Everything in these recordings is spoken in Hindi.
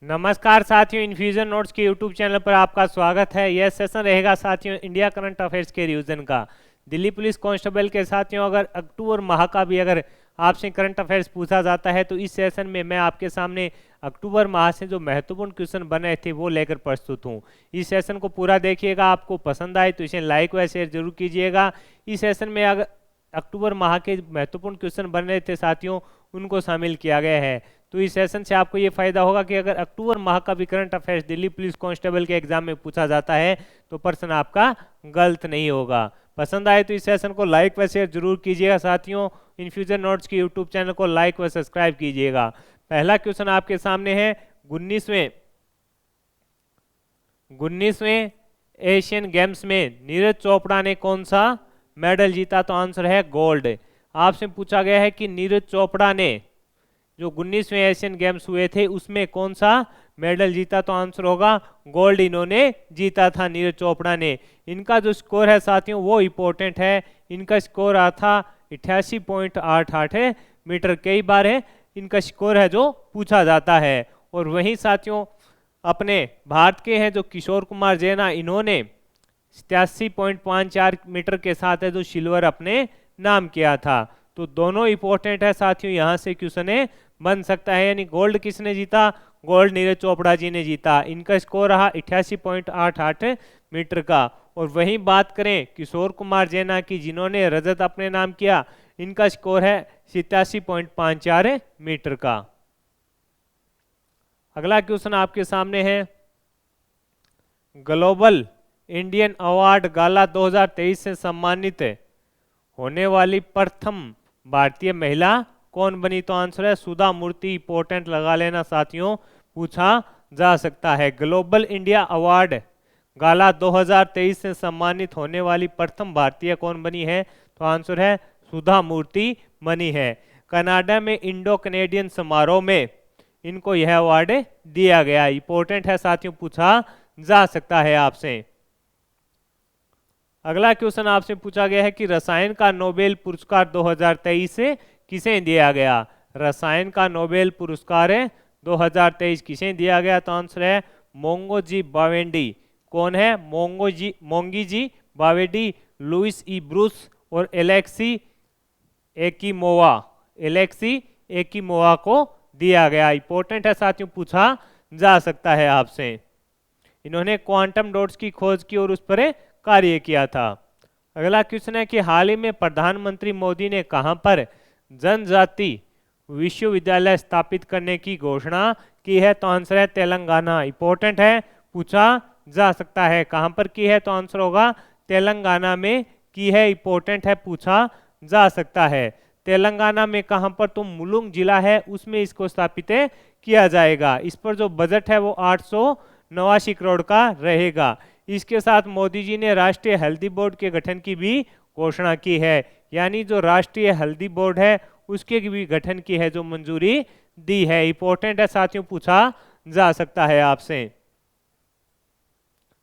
नमस्कार साथियों, इन्फ्यूजन नोट्स के यूट्यूब चैनल पर आपका स्वागत है। यह सेशन रहेगा साथियों इंडिया करंट अफेयर्स के रिवीजन का। दिल्ली पुलिस कांस्टेबल के साथियों अगर अक्टूबर माह का भी अगर आपसे करंट अफेयर्स पूछा जाता है तो इस सेशन में मैं आपके सामने अक्टूबर माह से जो महत्वपूर्ण क्वेश्चन बने थे वो लेकर प्रस्तुत हूँ। इस सेशन को पूरा देखिएगा, आपको पसंद आए तो इसे लाइक व शेयर जरूर कीजिएगा। इस सेशन में अगर अक्टूबर माह के महत्वपूर्ण क्वेश्चन बन रहे थे साथियों, उनको शामिल किया गया है। तो इस सेशन से आपको ये फायदा होगा कि अगर अक्टूबर माह का भी current affairs Delhi police constable के एग्जाम में पूछा जाता है तो प्रश्न आपका गलत नहीं होगा। पसंद आए तो इस सेशन को लाइक व शेयर जरूर कीजिएगा साथियों। इन्फ्यूजन नोट्स के यूट्यूब चैनल को लाइक व सब्सक्राइब कीजिएगा। पहला क्वेश्चन आपके सामने है, 19वें एशियन गेम्स में नीरज चोपड़ा ने कौन सा मेडल जीता? तो आंसर है गोल्ड। आपसे पूछा गया है कि नीरज चोपड़ा ने जो 19वें एशियन गेम्स हुए थे उसमें कौन सा मेडल जीता? तो आंसर होगा गोल्ड इन्होंने जीता था, नीरज चोपड़ा ने। इनका जो स्कोर है साथियों वो इम्पोर्टेंट है। इनका स्कोर आया था 88.88 मीटर। कई बार है इनका स्कोर है जो पूछा जाता है। और वहीं साथियों अपने भारत के हैं जो किशोर कुमार जैना, इन्होंने 87.54 मीटर के साथ है जो सिल्वर अपने नाम किया था। तो दोनों इंपॉर्टेंट है साथियों, यहाँ से क्वेश्चन बन सकता है। यानी गोल्ड किसने जीता? गोल्ड नीरज चोपड़ा जी ने जीता। इनका स्कोर रहा 88.88 मीटर का। और वहीं बात करें किशोर कुमार जैना की, जिन्होंने रजत अपने नाम किया, इनका स्कोर है 87.54 मीटर का। अगला क्वेश्चन आपके सामने है, ग्लोबल इंडियन अवार्ड गाला 2023 से सम्मानित होने वाली प्रथम भारतीय महिला कौन बनी? तो आंसर है सुधा मूर्ति। इंपॉर्टेंट लगा लेना साथियों, पूछा जा सकता है। ग्लोबल इंडिया अवार्ड गाला 2023 से सम्मानित होने वाली प्रथम भारतीय कौन बनी है? तो आंसर है सुधा मूर्ति बनी है। कनाडा में इंडो कनेडियन समारोह में इनको यह अवार्ड दिया गया। इंपॉर्टेंट है साथियों, पूछा जा सकता है आपसे। अगला क्वेश्चन आपसे पूछा गया है कि रसायन का नोबेल पुरस्कार 2023 से किसे दिया गया? रसायन का नोबेल पुरस्कार 2023 किसे दिया गया? तो आंसर है मोंगोजी बावेंडी। कौन है? मोंगीजी बावेडी, लुइस ई ब्रूस और एलेक्सी एकिमोवा को दिया गया। इंपॉर्टेंट है साथियों, पूछा जा सकता है आपसे। इन्होंने क्वांटम डॉट्स की खोज की और उस पर कार्य किया था। अगला क्वेश्चन है कि हाल ही में प्रधानमंत्री मोदी ने कहां पर जनजाति विश्वविद्यालय स्थापित करने की घोषणा की है? तो आंसर है तेलंगाना। इंपॉर्टेंट है, पूछा जा सकता है। कहां पर की है? तो आंसर होगा तेलंगाना में की है। इंपॉर्टेंट है, पूछा जा सकता है। तेलंगाना में कहां पर? तो मुलुंग जिला है उसमें इसको स्थापित किया जाएगा। इस पर जो बजट है वो 889 करोड़ का रहेगा। इसके साथ मोदी जी ने राष्ट्रीय हल्दी बोर्ड के गठन की भी घोषणा की है। यानी जो राष्ट्रीय हल्दी बोर्ड है उसके भी गठन की है जो मंजूरी दी है। इंपॉर्टेंट है साथियों, पूछा जा सकता है आपसे।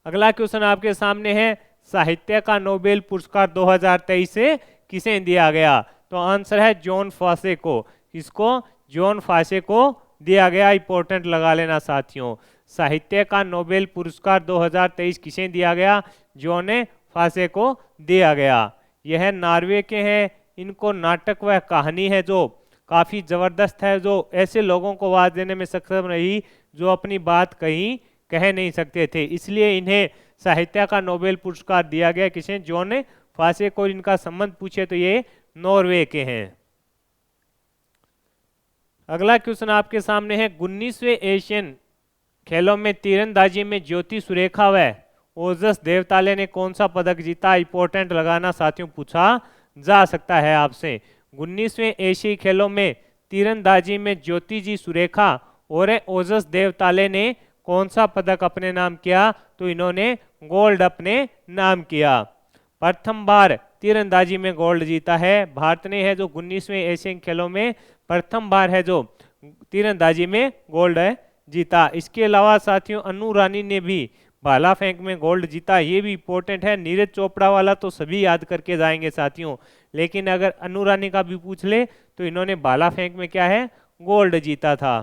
अगला क्वेश्चन आपके सामने है, साहित्य का नोबेल पुरस्कार 2023 से किसे दिया गया? तो आंसर है जॉन फासे को। किसको? जॉन फासे को दिया गया। इंपॉर्टेंट लगा लेना साथियों। साहित्य का नोबेल पुरस्कार 2023 किसे दिया गया? जॉन फासे को दिया गया। यह नॉर्वे के हैं। इनको नाटक व कहानी है जो काफ़ी ज़बरदस्त है, जो ऐसे लोगों को आवाज़ देने में सक्षम रही जो अपनी बात कहीं कह नहीं सकते थे, इसलिए इन्हें साहित्य का नोबेल पुरस्कार दिया गया। किसे? जॉन फासे को। इनका संबंध पूछे तो ये नॉर्वे के हैं। अगला क्वेश्चन आपके सामने है, 19वें एशियन खेलों में तीरंदाजी में ज्योति सुरेखा व ओजस देवताले ने कौन सा पदक जीता? इंपॉर्टेंट लगाना साथियों, पूछा जा सकता है आपसे। 19वें एशियाई खेलों में तीरंदाजी में ज्योति जी सुरेखा और ओजस देवताले ने कौन सा पदक अपने नाम किया? तो इन्होंने गोल्ड अपने नाम किया। प्रथम बार तीरंदाजी में गोल्ड जीता है भारत ने, है जो 19वें एशियन खेलों में प्रथम बार है जो तीरंदाजी में गोल्ड जीता। इसके अलावा साथियों अनु रानी ने भी भाला फेंक में गोल्ड जीता। ये भी इंपॉर्टेंट है। नीरज चोपड़ा वाला तो सभी याद करके जाएंगे साथियों, लेकिन अगर अनु रानी का भी पूछ ले तो इन्होंने भाला फेंक में क्या है? गोल्ड जीता था।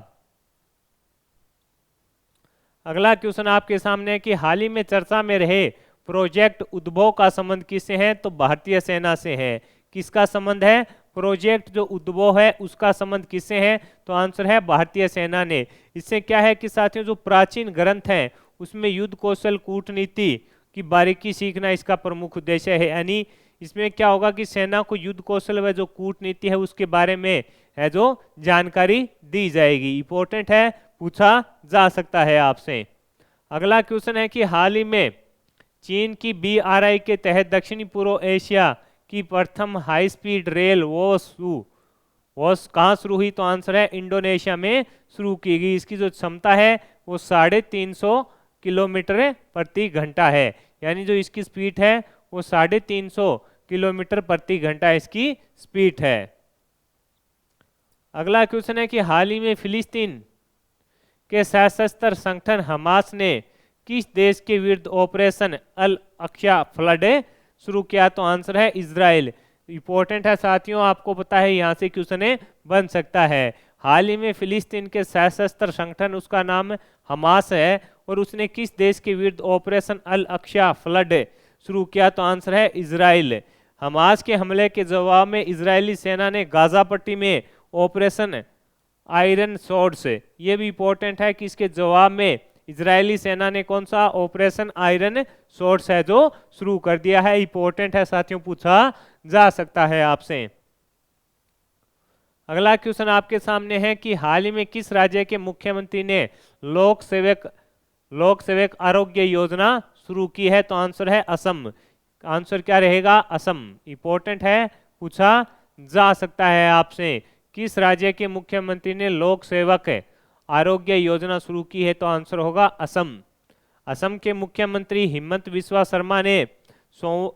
अगला क्वेश्चन आपके सामने है कि हाल ही में चर्चा में रहे प्रोजेक्ट उद्भव का संबंध किससे है? तो भारतीय सेना से है। किसका संबंध है? प्रोजेक्ट जो उद्भव है उसका संबंध किससे है? तो आंसर है भारतीय सेना ने। इससे क्या है कि साथियों जो प्राचीन ग्रंथ हैं उसमें युद्ध कौशल कूटनीति की बारीकी सीखना इसका प्रमुख उद्देश्य है। यानी इसमें क्या होगा कि सेना को युद्ध कौशल व जो कूटनीति है उसके बारे में है जो जानकारी दी जाएगी। इंपॉर्टेंट है, पूछा जा सकता है आपसे। अगला क्वेश्चन है कि हाल ही में चीन की BRI के तहत दक्षिणी पूर्व एशिया की प्रथम हाई स्पीड रेल वो कहाँ शुरू हुई? तो आंसर है इंडोनेशिया में शुरू की गई। इसकी जो क्षमता है वो 350 किलोमीटर प्रति घंटा है। यानी जो इसकी स्पीड है वो 350 किलोमीटर प्रति घंटा इसकी स्पीड है। अगला क्वेश्चन है कि हाल ही में फिलिस्तीन के सशस्त्र संगठन हमास ने किस देश के विरुद्ध ऑपरेशन अल अक्सा फ्लड शुरू किया? तो आंसर है इजराइल। इंपॉर्टेंट है साथियों, आपको पता है यहाँ से क्वेश्चन बन सकता है। हाल ही में फिलिस्तीन के सशस्त्र संगठन, उसका नाम हमास है, और उसने किस देश के विरुद्ध ऑपरेशन अल अक्सा फ्लड शुरू किया? तो आंसर है इजराइल। हमास के हमले के जवाब में इजरायली सेना ने गाजा पट्टी में ऑपरेशन आयरन स्वॉर्ड्स, ये भी इंपॉर्टेंट है कि इसके जवाब में इजरायली सेना ने कौन सा ऑपरेशन आयरन स्वॉर्ड्स है जो शुरू कर दिया है। इंपॉर्टेंट है साथियों, पूछा जा सकता है आपसे। अगला क्वेश्चन आपके सामने है कि हाल ही में किस राज्य के मुख्यमंत्री ने लोक सेवक आरोग्य योजना शुरू की है? तो आंसर है असम। आंसर क्या रहेगा? असम। इंपॉर्टेंट है, पूछा जा सकता है आपसे। किस राज्य के मुख्यमंत्री ने लोक सेवक आरोग्य योजना शुरू की है? तो आंसर होगा असम। असम के मुख्यमंत्री हिमंत बिस्वा शर्मा ने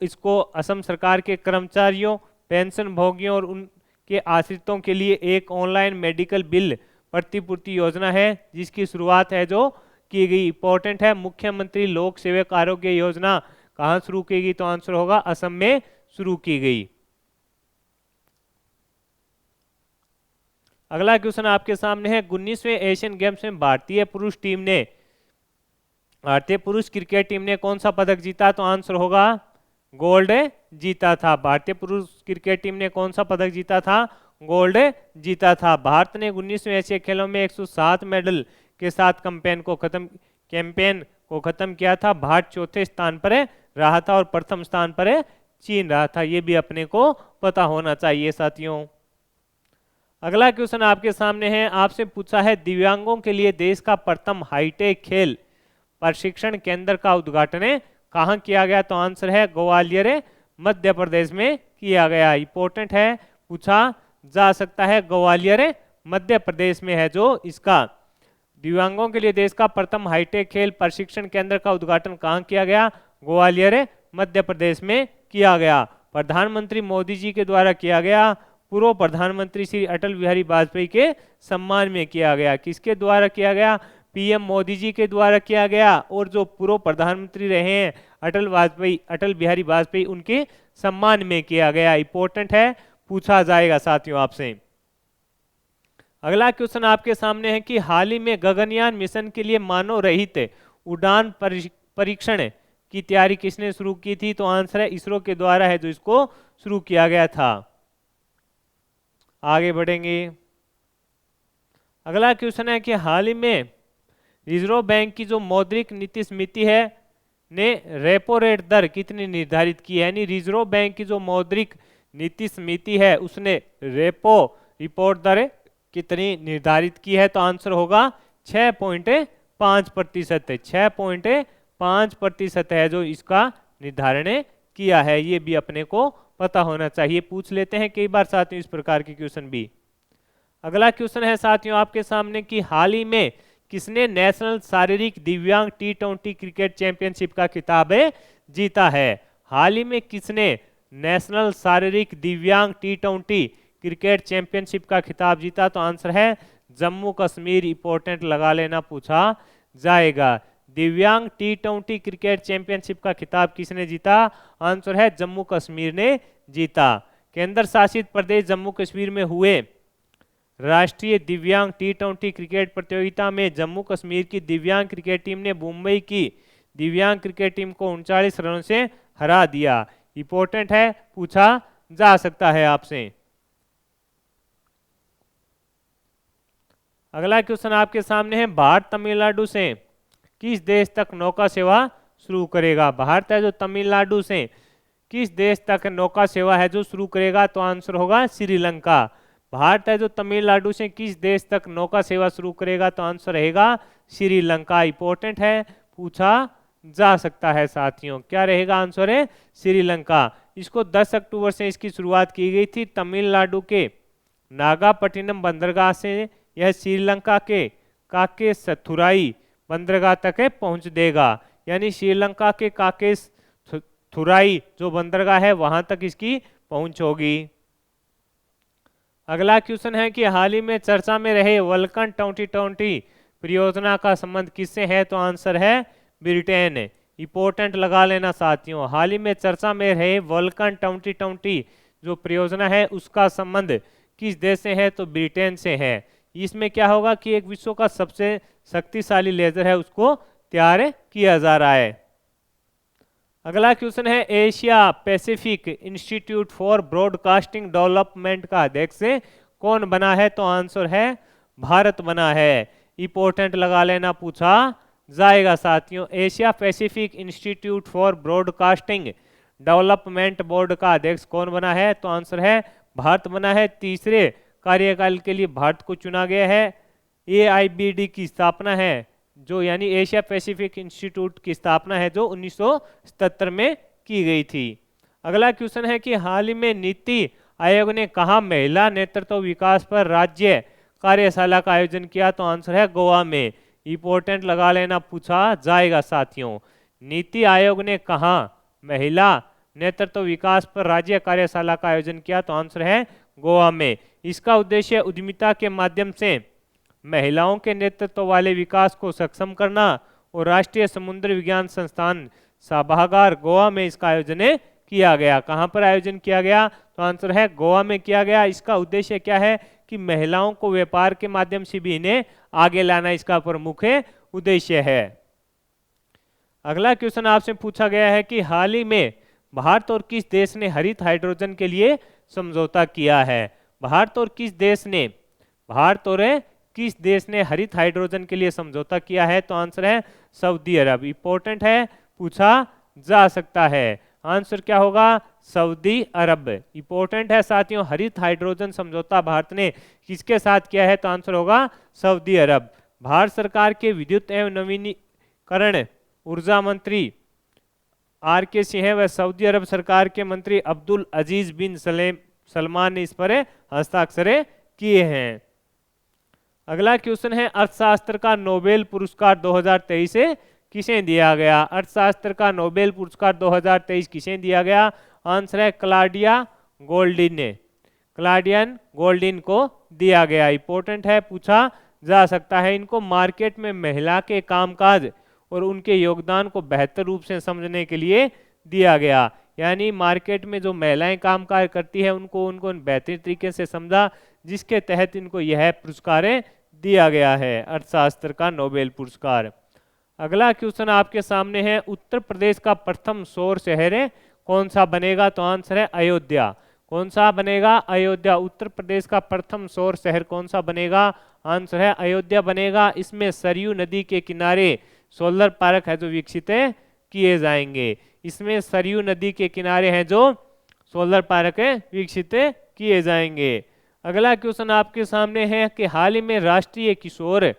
इसको असम सरकार के कर्मचारियों, पेंशन भोगियों और उनके आश्रितों के लिए एक ऑनलाइन मेडिकल बिल प्रतिपूर्ति योजना है जिसकी शुरुआत है जो की गई। इंपॉर्टेंट है, मुख्यमंत्री लोक सेवक आरोग्य योजना कहाँ शुरू की गई? तो आंसर होगा असम में शुरू की गई। अगला क्वेश्चन आपके सामने है 19वें एशियन गेम्स में भारतीय पुरुष क्रिकेट टीम ने कौन सा पदक जीता? तो आंसर होगा गोल्ड जीता था। भारतीय पुरुष क्रिकेट टीम ने कौन सा पदक जीता था? गोल्ड जीता था। भारत ने 19वें एशियाई खेलों में 107 मेडल के साथ कैंपेन को खत्म किया था। भारत चौथे स्थान पर रहा था और प्रथम स्थान पर चीन रहा था। ये भी अपने को पता होना चाहिए साथियों। अगला क्वेश्चन आपके सामने है, आपसे पूछा है दिव्यांगों के लिए देश का प्रथम हाईटेक खेल प्रशिक्षण केंद्र का उद्घाटन कहाँ किया गया? तो आंसर है ग्वालियर मध्य प्रदेश में किया गया। इंपॉर्टेंट है, पूछा जा सकता है। ग्वालियर मध्य प्रदेश में है जो इसका दिव्यांगों के लिए देश का प्रथम हाईटेक खेल प्रशिक्षण केंद्र का उद्घाटन कहाँ किया गया? ग्वालियर मध्य प्रदेश में किया गया। प्रधानमंत्री मोदी जी के द्वारा किया गया। पूर्व प्रधानमंत्री श्री अटल बिहारी वाजपेयी के सम्मान में किया गया। किसके द्वारा किया गया? पीएम मोदी जी के द्वारा किया गया। और जो पूर्व प्रधानमंत्री रहे हैं अटल बिहारी वाजपेयी, उनके सम्मान में किया गया। इंपॉर्टेंट है, पूछा जाएगा साथियों आपसे। अगला क्वेश्चन आपके सामने है कि हाल ही में गगनयान मिशन के लिए मानव रहित उड़ान परीक्षण की तैयारी किसने शुरू की थी? तो आंसर है इसरो के द्वारा है जो इसको शुरू किया गया था। आगे बढ़ेंगे। अगला क्वेश्चन है कि हाल ही में रिजर्व बैंक की जो मौद्रिक नीति समिति है ने रेपो रेट दर कितनी निर्धारित की है? यानी रिजर्व बैंक की जो मौद्रिक नीति समिति है उसने रेपो रिपोर्ट दर कितनी निर्धारित की है? तो आंसर होगा 6.5%। 6.5% है जो इसका निर्धारण किया है। ये भी अपने को पता होना चाहिए, पूछ लेते हैं कई बार साथियों इस प्रकार के क्वेश्चन भी। अगला क्वेश्चन है साथियों आपके सामने कि हाल ही में किसने नेशनल शारीरिक दिव्यांग T20 क्रिकेट चैंपियनशिप का खिताब जीता है? हाल ही में किसने नेशनल शारीरिक दिव्यांग T20 क्रिकेट चैंपियनशिप का खिताब जीता? तो आंसर है जम्मू कश्मीर। इंपॉर्टेंट लगा लेना, पूछा जाएगा। दिव्यांग T20 क्रिकेट चैंपियनशिप का खिताब किसने जीता? आंसर है जम्मू कश्मीर ने जीता। केंद्र शासित प्रदेश जम्मू कश्मीर में हुए राष्ट्रीय दिव्यांग T20 क्रिकेट प्रतियोगिता में जम्मू कश्मीर की दिव्यांग क्रिकेट टीम ने मुंबई की दिव्यांग क्रिकेट टीम को 39 रनों से हरा दिया। इंपॉर्टेंट है, पूछा जा सकता है आपसे। अगला क्वेश्चन आपके सामने है, भारत तमिलनाडु से किस देश तक नौका सेवा शुरू करेगा? भारत है जो तमिलनाडु से किस देश तक नौका सेवा है जो शुरू करेगा? तो आंसर होगा श्रीलंका। भारत है जो तमिलनाडु से किस देश तक नौका सेवा शुरू करेगा? तो आंसर रहेगा श्रीलंका। इंपॉर्टेंट है, पूछा जा सकता है साथियों। क्या रहेगा आंसर? है श्रीलंका। इसको 10 अक्टूबर से इसकी शुरुआत की गई थी। तमिलनाडु के नागापट्टिनम बंदरगाह से यह श्रीलंका के काकेसथुराई बंदरगाह तक पहुंच देगा, यानी श्रीलंका के काकेसथुराई जो बंदरगाह है वहां तक इसकी पहुंच होगी। अगला क्वेश्चन है कि हाल ही में चर्चा में रहे वल्कन 2020 परियोजना का संबंध किससे है? तो आंसर है ब्रिटेन। इंपॉर्टेंट लगा लेना साथियों, हाल ही में चर्चा में रहे वल्कन 2020 जो परियोजना है उसका संबंध किस देश से है? तो ब्रिटेन से है। इसमें क्या होगा कि एक विश्व का सबसे शक्तिशाली लेजर है उसको तैयार किया जा रहा है। अगला क्वेश्चन है, Asia Pacific institute for broadcasting development का अध्यक्ष कौन बना है? तो आंसर है भारत बना है। इंपॉर्टेंट लगा लेना, पूछा जाएगा साथियों। Asia Pacific institute for broadcasting development board का अध्यक्ष कौन बना है? तो आंसर है भारत बना है। तीसरे कार्यकाल के लिए भारत को चुना गया है। AIBD की स्थापना है जो, यानी एशिया पैसिफिक इंस्टीट्यूट की स्थापना है जो 1977 में की गई थी। अगला क्वेश्चन है कि हाल ही में नीति आयोग ने कहा महिला नेतृत्व विकास पर राज्य कार्यशाला का आयोजन किया? तो आंसर है गोवा में। इंपॉर्टेंट लगा लेना, पूछा जाएगा साथियों। नीति आयोग ने कहा महिला नेतृत्व विकास पर राज्य कार्यशाला का आयोजन किया? तो आंसर है गोवा में। इसका उद्देश्य उद्यमिता के माध्यम से महिलाओं के नेतृत्व वाले विकास को सक्षम करना और राष्ट्रीय समुद्र विज्ञान संस्थान सभागार गोवा में इसका आयोजन किया गया। कहां पर आयोजन किया गया? तो आंसर है गोवा में किया गया। इसका उद्देश्य क्या है कि महिलाओं को व्यापार के माध्यम से भी इन्हें आगे लाना इसका प्रमुख उद्देश्य है। अगला क्वेश्चन आपसे पूछा गया है कि हाल ही में भारत और किस देश ने हरित हाइड्रोजन के लिए समझौता किया है? भारत और किस देश ने हरित हाइड्रोजन के लिए समझौता किया है? तो आंसर है सऊदी अरब। इंपॉर्टेंट है, पूछा जा सकता है। आंसर क्या होगा? सऊदी अरब। इंपॉर्टेंट है साथियों, हरित हाइड्रोजन समझौता भारत ने किसके साथ किया है? तो आंसर होगा सऊदी अरब। भारत सरकार के विद्युत एवं नवीनीकरण ऊर्जा मंत्री RK सिंह व सऊदी अरब सरकार के मंत्री अब्दुल अजीज बिन सलमान ने इस पर हस्ताक्षर किए हैं। अगला क्वेश्चन है, अर्थशास्त्र का नोबेल पुरस्कार 2023 किसे दिया गया? अर्थशास्त्र का नोबेल पुरस्कार 2023 किसे दिया गया? आंसर है क्लॉडियन गोल्डिन को दिया गया। इंपॉर्टेंट है, पूछा जा सकता है। इनको मार्केट में महिला के कामकाज और उनके योगदान को बेहतर रूप से समझने के लिए दिया गया, यानी मार्केट में जो महिलाएं कामकाज करती है उनको बेहतर तरीके से समझा, जिसके तहत इनको यह पुरस्कार दिया गया है, अर्थशास्त्र का नोबेल पुरस्कार। अगला क्वेश्चन आपके सामने है, उत्तर प्रदेश का प्रथम सौर शहर कौन सा बनेगा? तो आंसर है अयोध्या। कौन सा बनेगा? अयोध्या। उत्तर प्रदेश का प्रथम सौर शहर कौन सा बनेगा? आंसर है अयोध्या बनेगा। इसमें सरयू नदी के किनारे सोलर पार्क है जो विकसित किए जाएंगे। इसमें सरयू नदी के किनारे हैं जो सोलर पार्क विकसित किए जाएंगे। अगला क्वेश्चन आपके सामने है कि हाल ही में राष्ट्रीय किशोर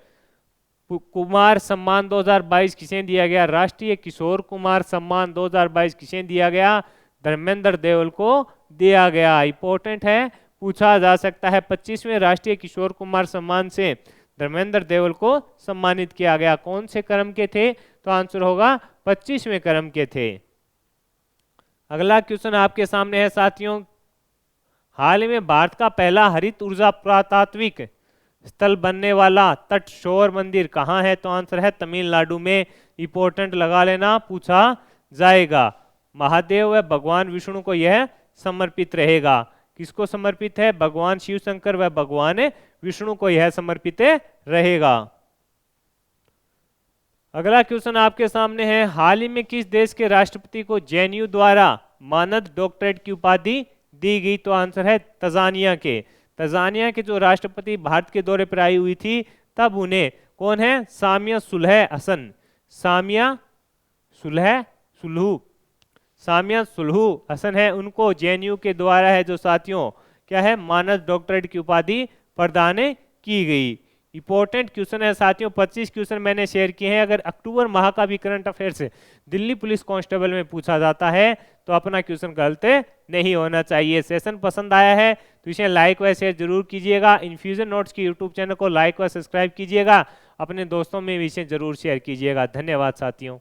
कुमार सम्मान 2022 किसे दिया गया? राष्ट्रीय किशोर कुमार सम्मान 2022 किसे दिया गया? धर्मेंद्र देवल को दिया गया। इंपॉर्टेंट है, पूछा जा सकता है। 25वें राष्ट्रीय किशोर कुमार सम्मान से धर्मेंद्र देवल को सम्मानित किया गया। कौन से क्रम के थे? तो आंसर होगा 25वें क्रम के थे। अगला क्वेश्चन आपके सामने है साथियों, हाल ही में भारत का पहला हरित ऊर्जा पुरातात्विक स्थल बनने वाला तट शोर मंदिर कहाँ है? तो आंसर है तमिलनाडु में। इंपॉर्टेंट लगा लेना, पूछा जाएगा। महादेव व भगवान विष्णु को यह समर्पित रहेगा। किसको समर्पित है? भगवान शिव शंकर व भगवान विष्णु को यह समर्पित रहेगा। अगला क्वेश्चन आपके सामने है, हाल ही में किस देश के राष्ट्रपति को जेएनयू द्वारा मानद डॉक्टरेट की उपाधि दी गई? तो आंसर है तंजानिया के। तंजानिया के जो राष्ट्रपति भारत के दौरे पर आई हुई थी, तब उन्हें कौन है? सामिया सुलह हसन, सामिया सुलह हसन है, उनको जेएनयू के द्वारा है जो साथियों क्या है? मानद डॉक्टरेट की उपाधि प्रदान की गई। इंपॉर्टेंट क्वेश्चन है साथियों, 25 क्वेश्चन मैंने शेयर किए हैं। अगर अक्टूबर माह का भी current affairs Delhi police constable में पूछा जाता है तो अपना क्वेश्चन गलत नहीं होना चाहिए। सेशन पसंद आया है तो इसे लाइक व शेयर जरूर कीजिएगा। इन्फ्यूजन नोट्स की यूट्यूब चैनल को लाइक व सब्सक्राइब कीजिएगा। अपने दोस्तों में भी इसे जरूर शेयर कीजिएगा। धन्यवाद साथियों।